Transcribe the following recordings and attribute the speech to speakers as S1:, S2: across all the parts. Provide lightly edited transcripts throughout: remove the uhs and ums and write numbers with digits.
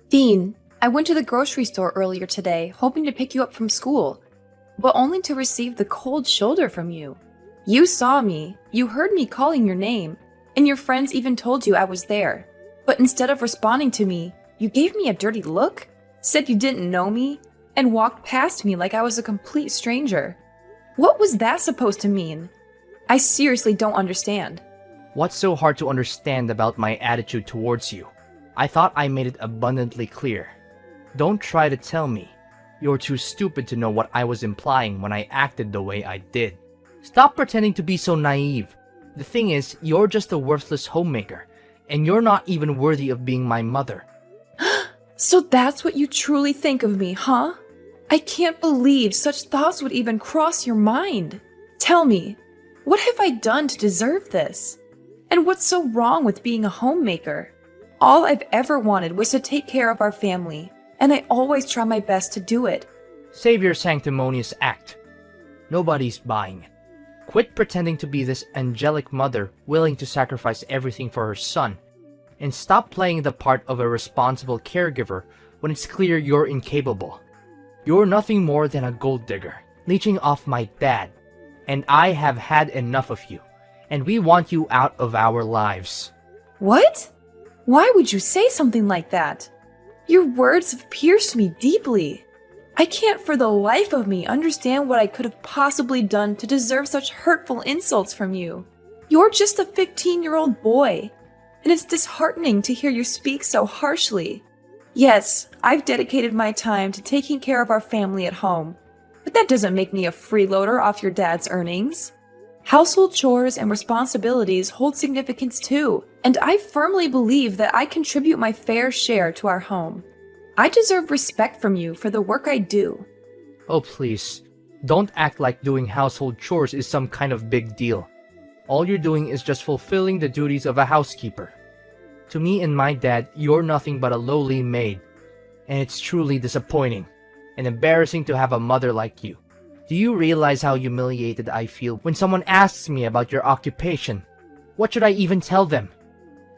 S1: Dean, I went to the grocery store earlier today, hoping to pick you up from school, but only to receive the cold shoulder from you. You saw me, you heard me calling your name, and your friends even told you I was there. But instead of responding to me, you gave me a dirty look, said you didn't know me, and walked past me like I was a complete stranger. What was that supposed to mean? I seriously don't understand.
S2: What's so hard to understand about my attitude towards you? I thought I made it abundantly clear. Don't try to tell me. You're too stupid to know what I was implying when I acted the way I did. Stop pretending to be so naive. The thing is, you're just a worthless homemaker, and you're not even worthy of being my mother.
S1: So that's what you truly think of me, huh? I can't believe such thoughts would even cross your mind. Tell me, what have I done to deserve this? And what's so wrong with being a homemaker? All I've ever wanted was to take care of our family, and I always try my best to do it.
S2: Save your sanctimonious act. Nobody's buying it. Quit pretending to be this angelic mother willing to sacrifice everything for her son, and stop playing the part of a responsible caregiver when it's clear you're incapable. You're nothing more than a gold digger, leeching off my dad, and I have had enough of you, and we want you out of our lives.
S1: What? Why would you say something like that? Your words have pierced me deeply. I can't for the life of me understand what I could have possibly done to deserve such hurtful insults from you. You're just a 15-year-old boy, and it's disheartening to hear you speak so harshly. Yes, I've dedicated my time to taking care of our family at home, but that doesn't make me a freeloader off your dad's earnings. Household chores and responsibilities hold significance too, and I firmly believe that I contribute my fair share to our home. I deserve respect from you for the work I do.
S2: Oh please, don't act like doing household chores is some kind of big deal. All you're doing is just fulfilling the duties of a housekeeper. To me and my dad, you're nothing but a lowly maid, and it's truly disappointing and embarrassing to have a mother like you. Do you realize how humiliated I feel when someone asks me about your occupation? What should I even tell them?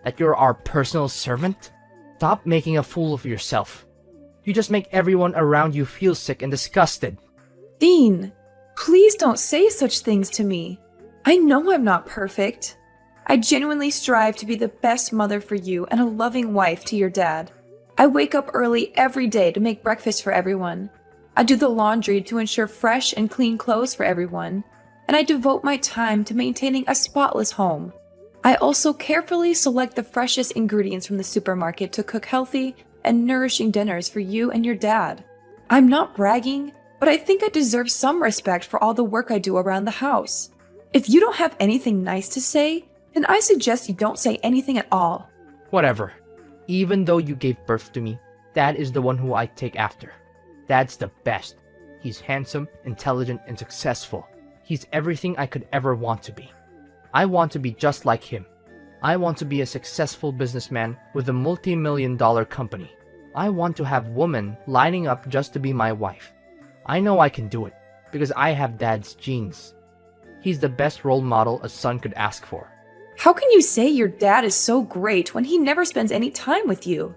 S2: That you're our personal servant? Stop making a fool of yourself. You just make everyone around you feel sick and disgusted.
S1: Dean, please don't say such things to me. I know I'm not perfect. I genuinely strive to be the best mother for you and a loving wife to your dad. I wake up early every day to make breakfast for everyone. I do the laundry to ensure fresh and clean clothes for everyone, and I devote my time to maintaining a spotless home. I also carefully select the freshest ingredients from the supermarket to cook healthy and nourishing dinners for you and your dad. I'm not bragging, but I think I deserve some respect for all the work I do around the house. If you don't have anything nice to say, then I suggest you don't say anything at all.
S2: Whatever. Even though you gave birth to me, Dad is the one who I take after. Dad's the best. He's handsome, intelligent, and successful. He's everything I could ever want to be. I want to be just like him. I want to be a successful businessman with a multi-million-dollar company. I want to have women lining up just to be my wife. I know I can do it, because I have Dad's genes. He's the best role model a son could ask for.
S1: How can you say your dad is so great when he never spends any time with you?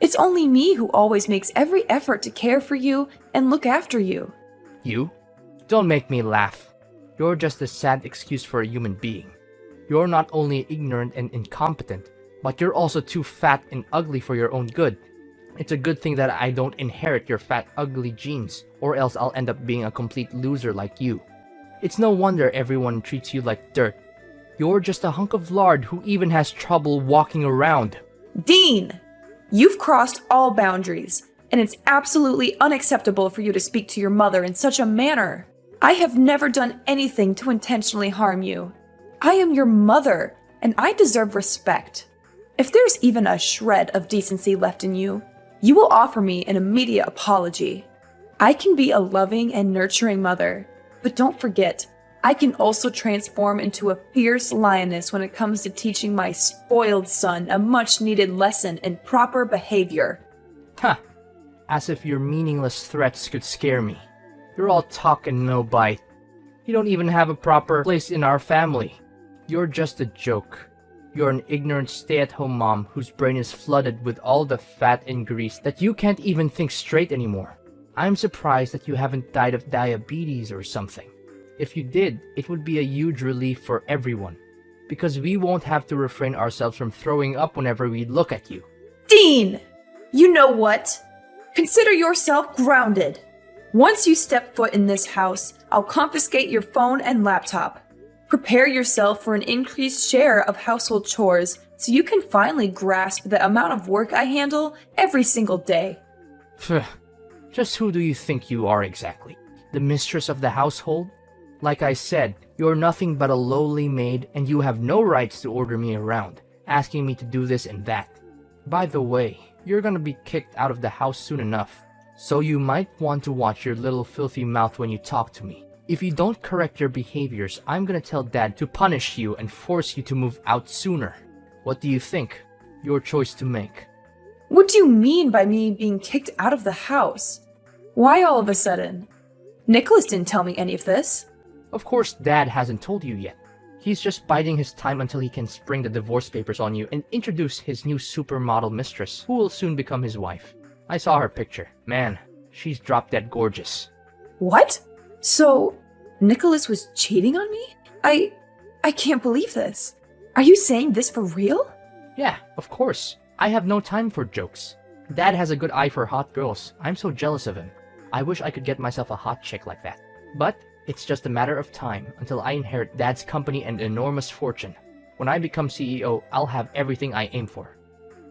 S1: It's only me who always makes every effort to care for you and look after you.
S2: You? Don't make me laugh. You're just a sad excuse for a human being. You're not only ignorant and incompetent, but you're also too fat and ugly for your own good. It's a good thing that I don't inherit your fat, ugly genes, or else I'll end up being a complete loser like you. It's no wonder everyone treats you like dirt. You're just a hunk of lard who even has trouble walking around.
S1: Dean! You've crossed all boundaries, and it's absolutely unacceptable for you to speak to your mother in such a manner. I have never done anything to intentionally harm you. I am your mother, and I deserve respect. If there's even a shred of decency left in you, you will offer me an immediate apology. I can be a loving and nurturing mother, but don't forget, I can also transform into a fierce lioness when it comes to teaching my spoiled son a much-needed lesson in proper behavior.
S2: Huh. As if your meaningless threats could scare me. You're all talk and no bite. You don't even have a proper place in our family. You're just a joke. You're an ignorant stay-at-home mom whose brain is flooded with all the fat and grease that you can't even think straight anymore. I'm surprised that you haven't died of diabetes or something. If you did, it would be a huge relief for everyone, because we won't have to refrain ourselves from throwing up whenever we look at you.
S1: Dean! You know what? Consider yourself grounded. Once you step foot in this house, I'll confiscate your phone and laptop. Prepare yourself for an increased share of household chores so you can finally grasp the amount of work I handle every single day.
S2: Phew. Just who do you think you are exactly? The mistress of the household? Like I said, you're nothing but a lowly maid and you have no rights to order me around, asking me to do this and that. By the way, you're gonna be kicked out of the house soon enough, so you might want to watch your little filthy mouth when you talk to me. If you don't correct your behaviors, I'm gonna tell Dad to punish you and force you to move out sooner. What do you think? Your choice to make.
S1: What do you mean by me being kicked out of the house? Why all of a sudden? Nicholas didn't tell me any of this.
S2: Of course, Dad hasn't told you yet. He's just biding his time until he can spring the divorce papers on you and introduce his new supermodel mistress, who will soon become his wife. I saw her picture. Man, she's drop-dead gorgeous.
S1: What? So, Nicholas was cheating on me? I can't believe this. Are you saying this for real?
S2: Yeah, of course. I have no time for jokes. Dad has a good eye for hot girls. I'm so jealous of him. I wish I could get myself a hot chick like that. But it's just a matter of time until I inherit Dad's company and enormous fortune. When I become CEO, I'll have everything I aim for.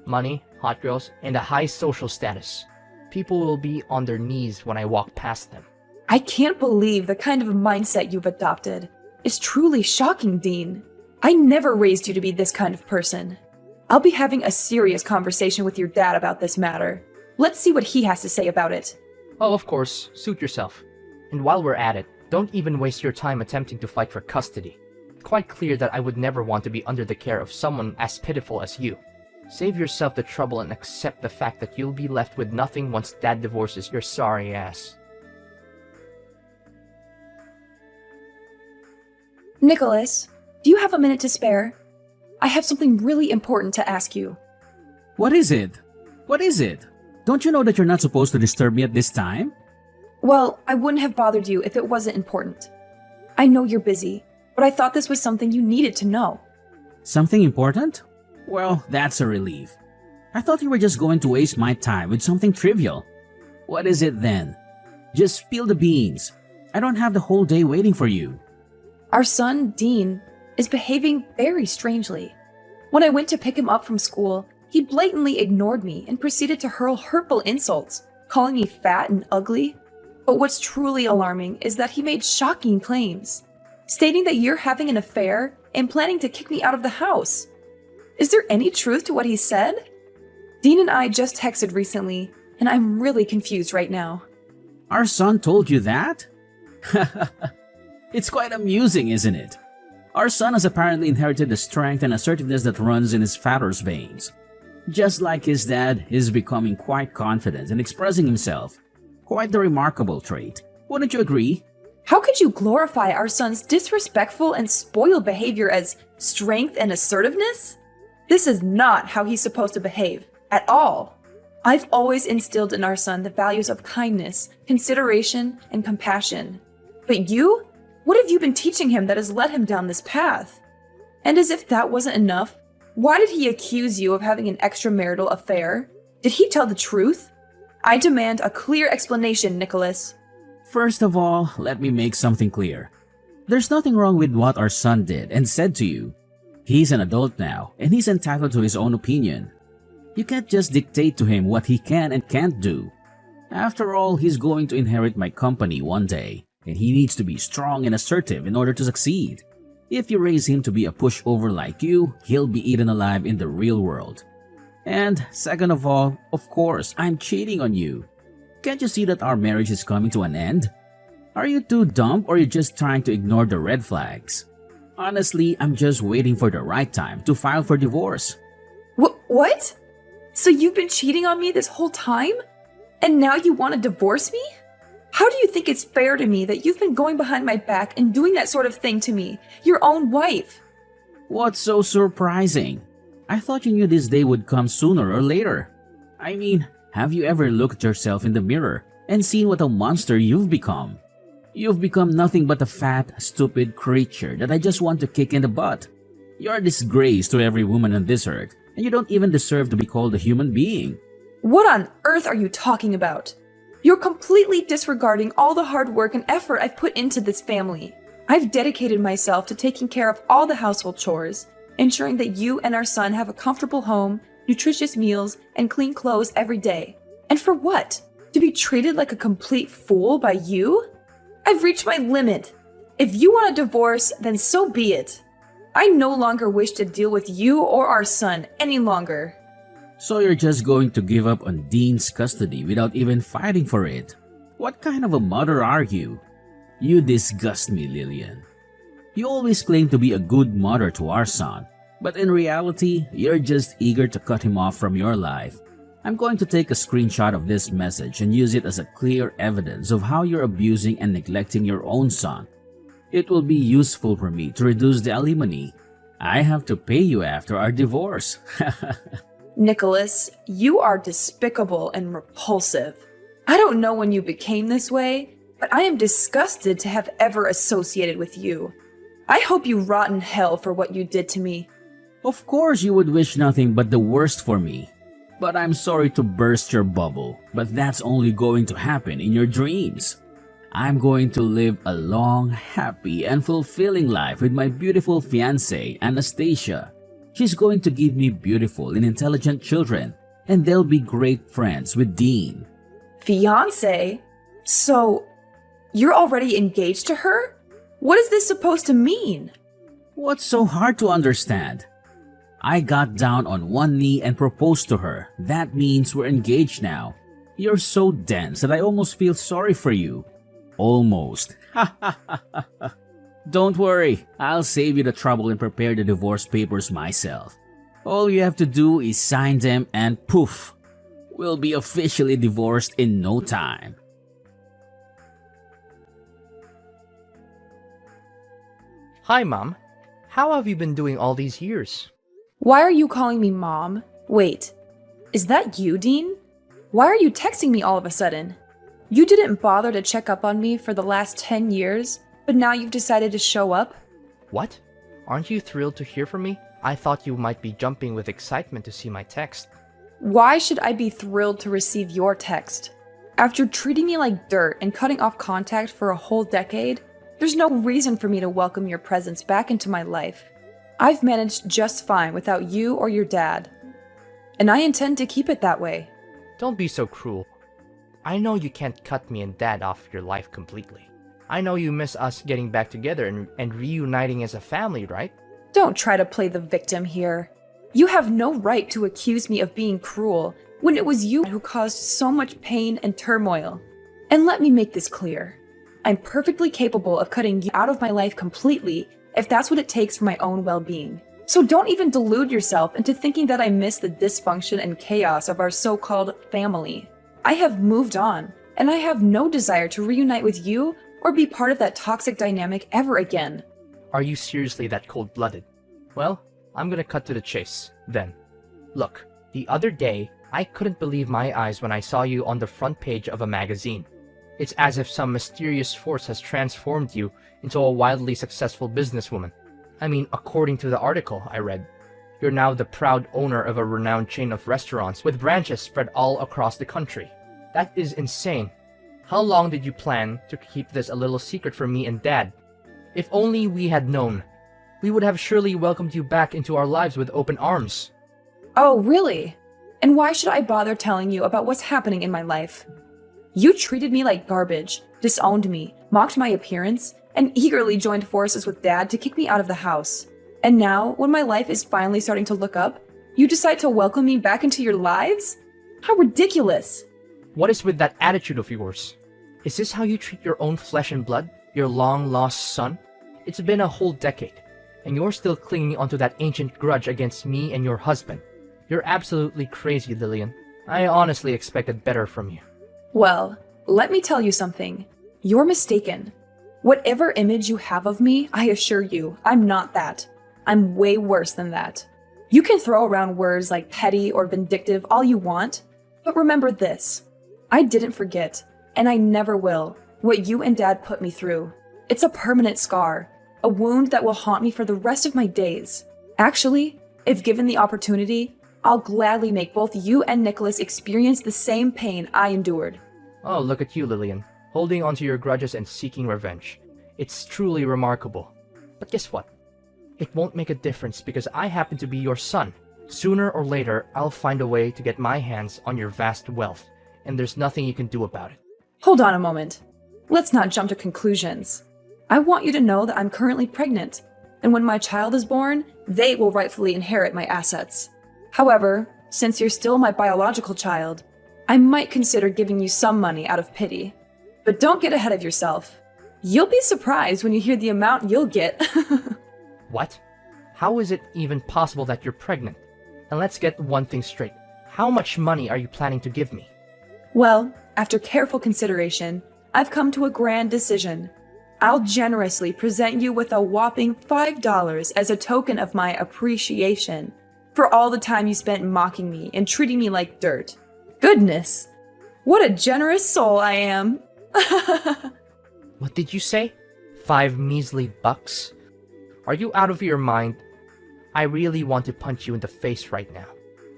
S2: Money, hot girls, and a high social status. People will be on their knees when I walk past them.
S1: I can't believe the kind of mindset you've adopted. It's truly shocking, Dean. I never raised you to be this kind of person. I'll be having a serious conversation with your dad about this matter. Let's see what he has to say about it.
S2: Oh, of course, suit yourself. And while we're at it, don't even waste your time attempting to fight for custody. It's quite clear that I would never want to be under the care of someone as pitiful as you. Save yourself the trouble and accept the fact that you'll be left with nothing once Dad divorces your sorry ass.
S1: Nicholas, do you have a minute to spare? I have something really important to ask you.
S3: What is it? What is it? Don't you know that you're not supposed to disturb me at this time?
S1: Well, I wouldn't have bothered you if it wasn't important. I know you're busy, but I thought this was something you needed to know.
S3: Something important? Well, that's a relief. I thought you were just going to waste my time with something trivial. What is it then? Just spill the beans. I don't have the whole day waiting for you.
S1: Our son, Dean, is behaving very strangely. When I went to pick him up from school, he blatantly ignored me and proceeded to hurl hurtful insults, calling me fat and ugly. But what's truly alarming is that he made shocking claims, stating that you're having an affair and planning to kick me out of the house. Is there any truth to what he said? Dean and I just texted recently, and I'm really confused right now.
S3: Our son told you that? It's quite amusing, isn't it? Our son has apparently inherited the strength and assertiveness that runs in his father's veins. Just like his dad, he's becoming quite confident and expressing himself. Quite the remarkable trait. Wouldn't you agree?
S1: How could you glorify our son's disrespectful and spoiled behavior as strength and assertiveness? This is not how he's supposed to behave, at all. I've always instilled in our son the values of kindness, consideration, and compassion. But you? What have you been teaching him that has led him down this path? And as if that wasn't enough, why did he accuse you of having an extramarital affair? Did he tell the truth? I demand a clear explanation, Nicholas.
S3: First of all, let me make something clear. There's nothing wrong with what our son did and said to you. He's an adult now, and he's entitled to his own opinion. You can't just dictate to him what he can and can't do. After all, he's going to inherit my company one day, and he needs to be strong and assertive in order to succeed. If you raise him to be a pushover like you, he'll be eaten alive in the real world. And second of all, of course, I'm cheating on you. Can't you see that our marriage is coming to an end? Are you too dumb or are you just trying to ignore the red flags? Honestly, I'm just waiting for the right time to file for divorce.
S1: What? So you've been cheating on me this whole time? And now you want to divorce me? How do you think it's fair to me that you've been going behind my back and doing that sort of thing to me, your own wife?
S3: What's so surprising? I thought you knew this day would come sooner or later. I mean, have you ever looked at yourself in the mirror and seen what a monster you've become? You've become nothing but a fat, stupid creature that I just want to kick in the butt. You're a disgrace to every woman on this earth, and you don't even deserve to be called a human being.
S1: What on earth are you talking about? You're completely disregarding all the hard work and effort I've put into this family. I've dedicated myself to taking care of all the household chores, ensuring that you and our son have a comfortable home, nutritious meals, and clean clothes every day. And for what? To be treated like a complete fool by you? I've reached my limit. If you want a divorce, then so be it. I no longer wish to deal with you or our son any longer.
S3: So you're just going to give up on Dean's custody without even fighting for it? What kind of a mother are you? You disgust me, Lillian. You always claim to be a good mother to our son, but in reality, you're just eager to cut him off from your life. I'm going to take a screenshot of this message and use it as a clear evidence of how you're abusing and neglecting your own son. It will be useful for me to reduce the alimony. I have to pay you after our divorce.
S1: Nicholas, you are despicable and repulsive. I don't know when you became this way, but I am disgusted to have ever associated with you. I hope you rot in hell for what you did to me.
S3: Of course you would wish nothing but the worst for me. But I'm sorry to burst your bubble, but that's only going to happen in your dreams. I'm going to live a long, happy, and fulfilling life with my beautiful fiancée, Anastasia. She's going to give me beautiful and intelligent children, and they'll be great friends with Dean.
S1: Fiancé? So, you're already engaged to her? What is this supposed to mean?
S3: What's so hard to understand? I got down on one knee and proposed to her. That means we're engaged now. You're so dense that I almost feel sorry for you. Almost. Don't worry, I'll save you the trouble and prepare the divorce papers myself. All you have to do is sign them and poof, we'll be officially divorced in no time.
S2: Hi, Mom. How have you been doing all these years?
S1: Why are you calling me Mom? Wait, is that you, Dean? Why are you texting me all of a sudden? You didn't bother to check up on me for the last 10 years, but now you've decided to show up?
S2: What? Aren't you thrilled to hear from me? I thought you might be jumping with excitement to see my text.
S1: Why should I be thrilled to receive your text? After treating me like dirt and cutting off contact for a whole decade, there's no reason for me to welcome your presence back into my life. I've managed just fine without you or your dad, and I intend to keep it that way.
S2: Don't be so cruel. I know you can't cut me and Dad off your life completely. I know you miss us getting back together and reuniting as a family, right?
S1: Don't try to play the victim here. You have no right to accuse me of being cruel when it was you who caused so much pain and turmoil. And let me make this clear. I'm perfectly capable of cutting you out of my life completely if that's what it takes for my own well-being. So don't even delude yourself into thinking that I miss the dysfunction and chaos of our so-called family. I have moved on, and I have no desire to reunite with you or be part of that toxic dynamic ever again.
S2: Are you seriously that cold-blooded? Well, I'm gonna cut to the chase, then. Look, the other day, I couldn't believe my eyes when I saw you on the front page of a magazine. It's as if some mysterious force has transformed you into a wildly successful businesswoman. I mean, according to the article I read, you're now the proud owner of a renowned chain of restaurants with branches spread all across the country. That is insane. How long did you plan to keep this a little secret from me and Dad? If only we had known. We would have surely welcomed you back into our lives with open arms.
S1: Oh, really? And why should I bother telling you about what's happening in my life? You treated me like garbage, disowned me, mocked my appearance, and eagerly joined forces with Dad to kick me out of the house. And now, when my life is finally starting to look up, you decide to welcome me back into your lives? How ridiculous!
S2: What is with that attitude of yours? Is this how you treat your own flesh and blood? Your long-lost son? It's been a whole decade, and you're still clinging onto that ancient grudge against me and your husband. You're absolutely crazy, Lillian. I honestly expected better from you.
S1: Well, let me tell you something. You're mistaken. Whatever image you have of me, I assure you, I'm not that. I'm way worse than that. You can throw around words like petty or vindictive all you want, but remember this. I didn't forget, and I never will, what you and Dad put me through. It's a permanent scar, a wound that will haunt me for the rest of my days. Actually, if given the opportunity, I'll gladly make both you and Nicholas experience the same pain I endured.
S2: Oh, look at you, Lillian, holding onto your grudges and seeking revenge. It's truly remarkable. But guess what? It won't make a difference because I happen to be your son. Sooner or later, I'll find a way to get my hands on your vast wealth, and there's nothing you can do about it.
S1: Hold on a moment. Let's not jump to conclusions. I want you to know that I'm currently pregnant, and when my child is born, they will rightfully inherit my assets. However, since you're still my biological child, I might consider giving you some money out of pity. But don't get ahead of yourself. You'll be surprised when you hear the amount you'll get.
S2: What? How is it even possible that you're pregnant? And let's get one thing straight. How much money are you planning to give me?
S1: Well, after careful consideration, I've come to a grand decision. I'll generously present you with a whopping $5 as a token of my appreciation for all the time you spent mocking me and treating me like dirt. Goodness, what a generous soul I am.
S2: What did you say? 5 measly bucks? Are you out of your mind? I really want to punch you in the face right now.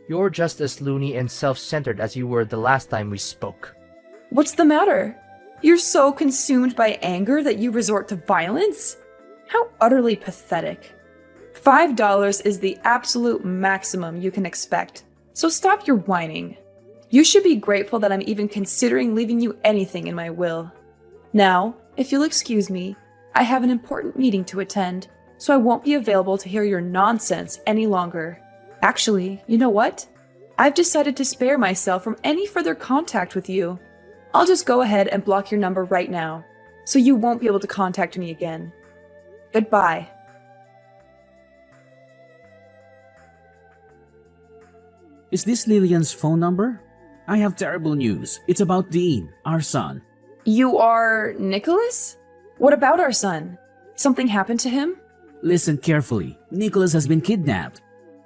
S2: You're just as loony and self-centered as you were the last time we spoke.
S1: What's the matter? You're so consumed by anger that you resort to violence? How utterly pathetic. $5 is the absolute maximum you can expect, so stop your whining. You should be grateful that I'm even considering leaving you anything in my will. Now, if you'll excuse me, I have an important meeting to attend, so I won't be available to hear your nonsense any longer. Actually, you know what? I've decided to spare myself from any further contact with you. I'll just go ahead and block your number right now, so you won't be able to contact me again. Goodbye.
S3: Is this Lillian's phone number? I have terrible news. It's about Dean, our son.
S1: You are Nicholas? What about our son? Something happened to him?
S3: Listen carefully. Nicholas has been kidnapped.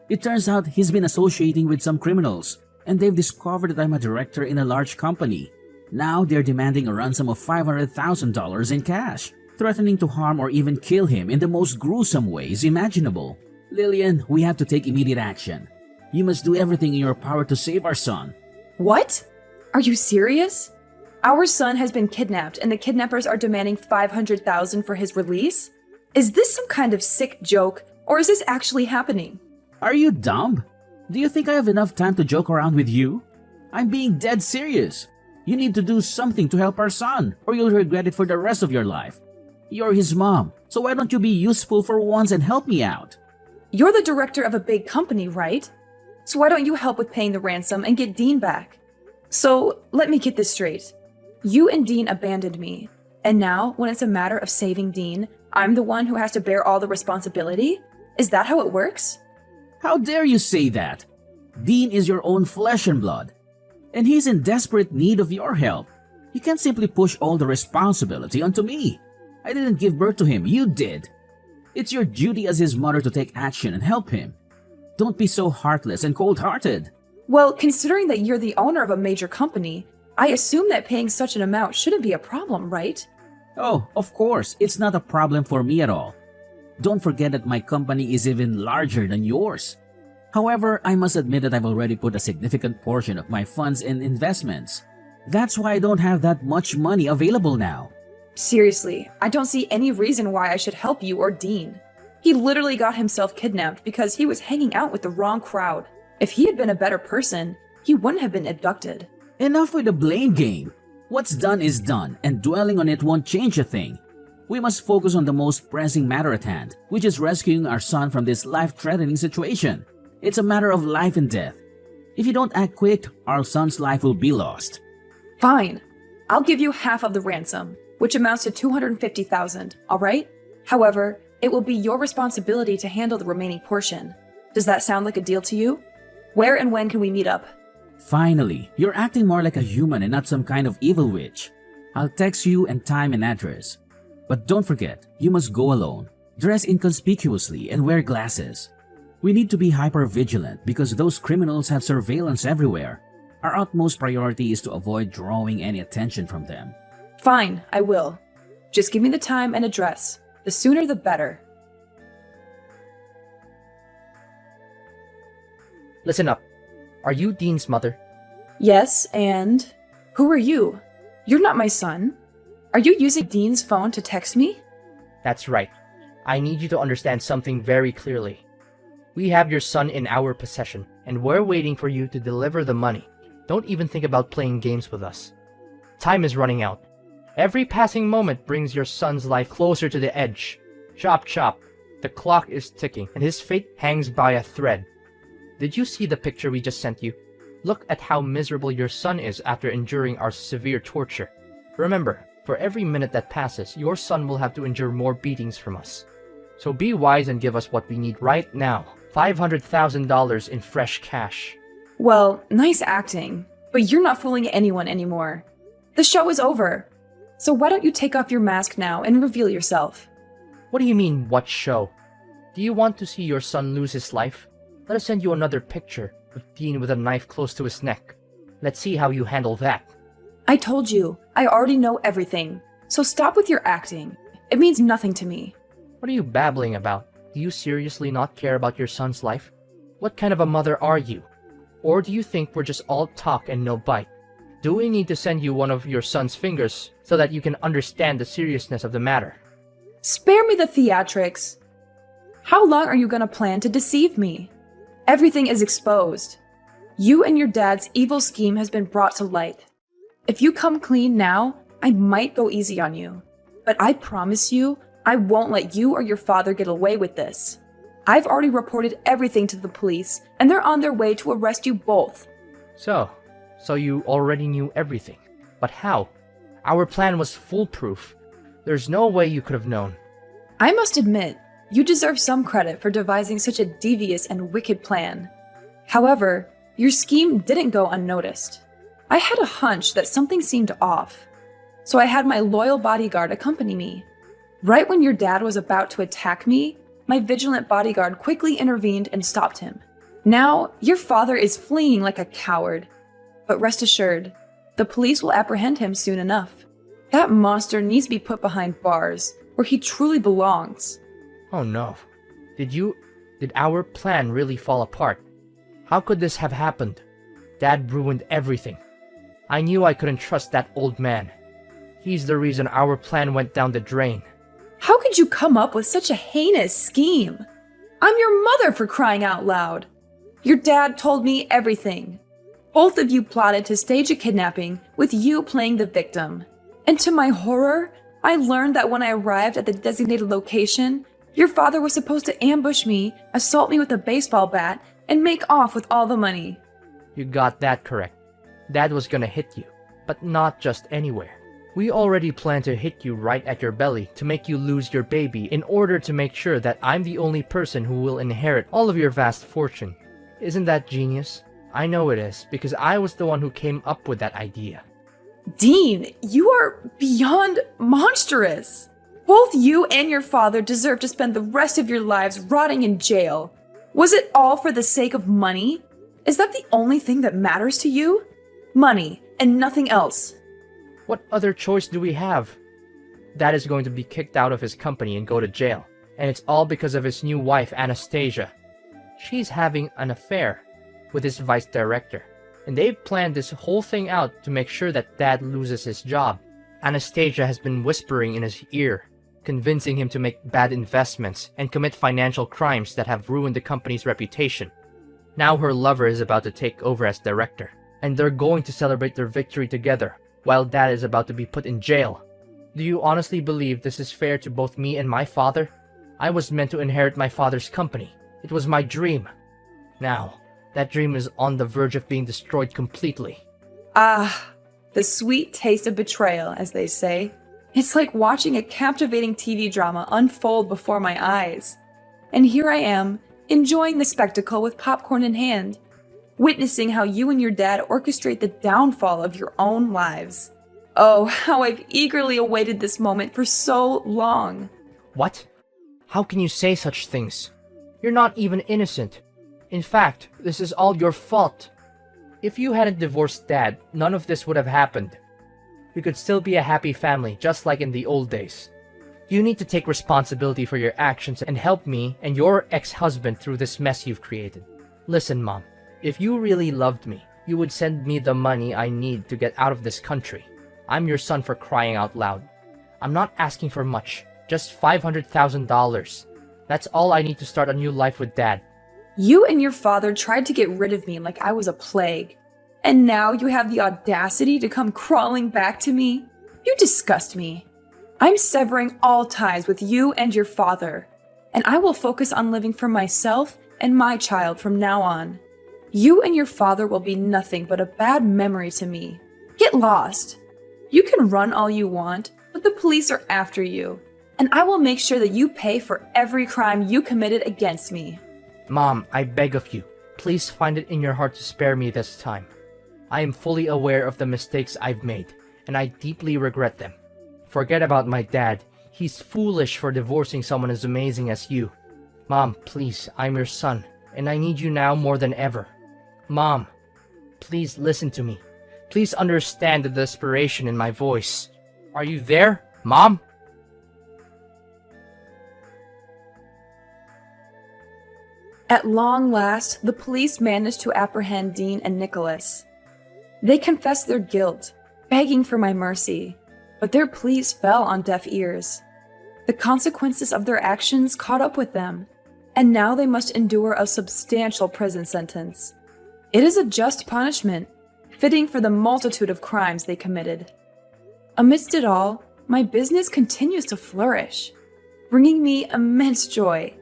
S3: It turns out he's been associating with some criminals, and they've discovered that I'm a director in a large company. Now they're demanding a ransom of $500,000 in cash, threatening to harm or even kill him in the most gruesome ways imaginable. Lillian, we have to take immediate action. You must do everything in your power to save our son.
S1: What? Are you serious? Our son has been kidnapped and the kidnappers are demanding $500,000 for his release? Is this some kind of sick joke, or is this actually happening?
S3: Are you dumb? Do you think I have enough time to joke around with you? I'm being dead serious. You need to do something to help our son, or you'll regret it for the rest of your life. You're his mom, so why don't you be useful for once and help me out?
S1: You're the director of a big company, right? So why don't you help with paying the ransom and get Dean back? So, let me get this straight. You and Dean abandoned me, and now, when it's a matter of saving Dean, I'm the one who has to bear all the responsibility? Is that how it works?
S3: How dare you say that? Dean is your own flesh and blood, and he's in desperate need of your help. You can't simply push all the responsibility onto me. I didn't give birth to him, you did. It's your duty as his mother to take action and help him. Don't be so heartless and cold-hearted.
S1: Well, considering that you're the owner of a major company, I assume that paying such an amount shouldn't be a problem, right?
S3: Oh, of course, it's not a problem for me at all. Don't forget that my company is even larger than yours. However, I must admit that I've already put a significant portion of my funds in investments. That's why I don't have that much money available now.
S1: Seriously, I don't see any reason why I should help you or Dean. He literally got himself kidnapped because he was hanging out with the wrong crowd. If he had been a better person, he wouldn't have been abducted.
S3: Enough with the blame game. What's done is done, and dwelling on it won't change a thing. We must focus on the most pressing matter at hand, which is rescuing our son from this life-threatening situation. It's a matter of life and death. If you don't act quick, our son's life will be lost.
S1: Fine. I'll give you half of the ransom, which amounts to $250,000, alright? However, it will be your responsibility to handle the remaining portion. Does that sound like a deal to you? Where and when can we meet up?
S3: Finally, you're acting more like a human and not some kind of evil witch. I'll text you and time and address. But don't forget, you must go alone. Dress inconspicuously and wear glasses. We need to be hyper-vigilant because those criminals have surveillance everywhere. Our utmost priority is to avoid drawing any attention from them.
S1: Fine, I will. Just give me the time and address. The sooner the better.
S2: Listen up. Are you Dean's mother?
S1: Yes, and who are you? You're not my son. Are you using Dean's phone to text me?
S2: That's right. I need you to understand something very clearly. We have your son in our possession, and we're waiting for you to deliver the money. Don't even think about playing games with us. Time is running out. Every passing moment brings your son's life closer to the edge. Chop chop. The clock is ticking, and his fate hangs by a thread. Did you see the picture we just sent you? Look at how miserable your son is after enduring our severe torture. Remember, for every minute that passes, your son will have to endure more beatings from us. So be wise and give us what we need right now. $500,000 in fresh cash.
S1: Well, nice acting, but you're not fooling anyone anymore. The show is over. So why don't you take off your mask now and reveal yourself?
S2: What do you mean, what show? Do you want to see your son lose his life? Let us send you another picture of Dean with a knife close to his neck. Let's see how you handle that.
S1: I told you, I already know everything. So stop with your acting. It means nothing to me.
S2: What are you babbling about? Do you seriously not care about your son's life? What kind of a mother are you? Or do you think we're just all talk and no bite? Do we need to send you one of your son's fingers so that you can understand the seriousness of the matter?
S1: Spare me the theatrics. How long are you gonna plan to deceive me? Everything is exposed. You and your dad's evil scheme has been brought to light. If you come clean now, I might go easy on you. But I promise you, I won't let you or your father get away with this. I've already reported everything to the police, and they're on their way to arrest you both.
S2: So you already knew everything. But how? Our plan was foolproof. There's no way you could have known.
S1: I must admit, you deserve some credit for devising such a devious and wicked plan. However, your scheme didn't go unnoticed. I had a hunch that something seemed off, so I had my loyal bodyguard accompany me. Right when your dad was about to attack me, my vigilant bodyguard quickly intervened and stopped him. Now, your father is fleeing like a coward. But rest assured, the police will apprehend him soon enough. That monster needs to be put behind bars, where he truly belongs.
S2: Oh no. Did our plan really fall apart? How could this have happened? Dad ruined everything. I knew I couldn't trust that old man. He's the reason our plan went down the drain.
S1: How could you come up with such a heinous scheme? I'm your mother, for crying out loud. Your dad told me everything. Both of you plotted to stage a kidnapping with you playing the victim. And to my horror, I learned that when I arrived at the designated location, your father was supposed to ambush me, assault me with a baseball bat, and make off with all the money.
S2: You got that correct. Dad was gonna hit you, but not just anywhere. We already planned to hit you right at your belly to make you lose your baby in order to make sure that I'm the only person who will inherit all of your vast fortune. Isn't that genius? I know it is, because I was the one who came up with that idea.
S1: Dean, you are beyond monstrous. Both you and your father deserve to spend the rest of your lives rotting in jail. Was it all for the sake of money? Is that the only thing that matters to you? Money, and nothing else.
S2: What other choice do we have? Dad is going to be kicked out of his company and go to jail, and it's all because of his new wife, Anastasia. She's having an affair with his vice director, and they've planned this whole thing out to make sure that Dad loses his job. Anastasia has been whispering in his ear, convincing him to make bad investments and commit financial crimes that have ruined the company's reputation. Now her lover is about to take over as director, and they're going to celebrate their victory together, while Dad is about to be put in jail. Do you honestly believe this is fair to both me and my father? I was meant to inherit my father's company. It was my dream. Now, that dream is on the verge of being destroyed completely.
S1: Ah, the sweet taste of betrayal, as they say. It's like watching a captivating TV drama unfold before my eyes. And here I am, enjoying the spectacle with popcorn in hand, witnessing how you and your dad orchestrate the downfall of your own lives. Oh, how I've eagerly awaited this moment for so long.
S2: What? How can you say such things? You're not even innocent. In fact, this is all your fault. If you hadn't divorced Dad, none of this would have happened. We could still be a happy family, just like in the old days. You need to take responsibility for your actions and help me and your ex-husband through this mess you've created. Listen, Mom, if you really loved me, you would send me the money I need to get out of this country. I'm your son, for crying out loud. I'm not asking for much, just $500,000. That's all I need to start a new life with Dad.
S1: You and your father tried to get rid of me like I was a plague. And now you have the audacity to come crawling back to me? You disgust me. I'm severing all ties with you and your father, and I will focus on living for myself and my child from now on. You and your father will be nothing but a bad memory to me. Get lost. You can run all you want, but the police are after you, and I will make sure that you pay for every crime you committed against me.
S2: Mom, I beg of you, please find it in your heart to spare me this time. I am fully aware of the mistakes I've made, and I deeply regret them. Forget about my dad. He's foolish for divorcing someone as amazing as you. Mom, please, I'm your son, and I need you now more than ever. Mom, please listen to me. Please understand the desperation in my voice. Are you there, Mom?
S1: At long last, the police managed to apprehend Dean and Nicholas. They confessed their guilt, begging for my mercy, but their pleas fell on deaf ears. The consequences of their actions caught up with them, and now they must endure a substantial prison sentence. It is a just punishment, fitting for the multitude of crimes they committed. Amidst it all, my business continues to flourish, bringing me immense joy.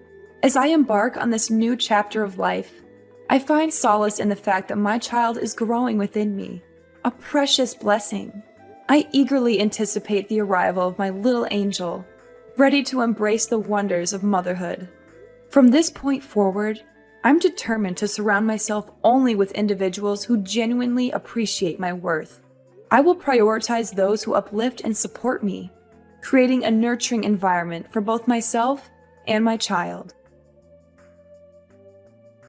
S1: As I embark on this new chapter of life, I find solace in the fact that my child is growing within me, a precious blessing. I eagerly anticipate the arrival of my little angel, ready to embrace the wonders of motherhood. From this point forward, I'm determined to surround myself only with individuals who genuinely appreciate my worth. I will prioritize those who uplift and support me, creating a nurturing environment for both myself and my child.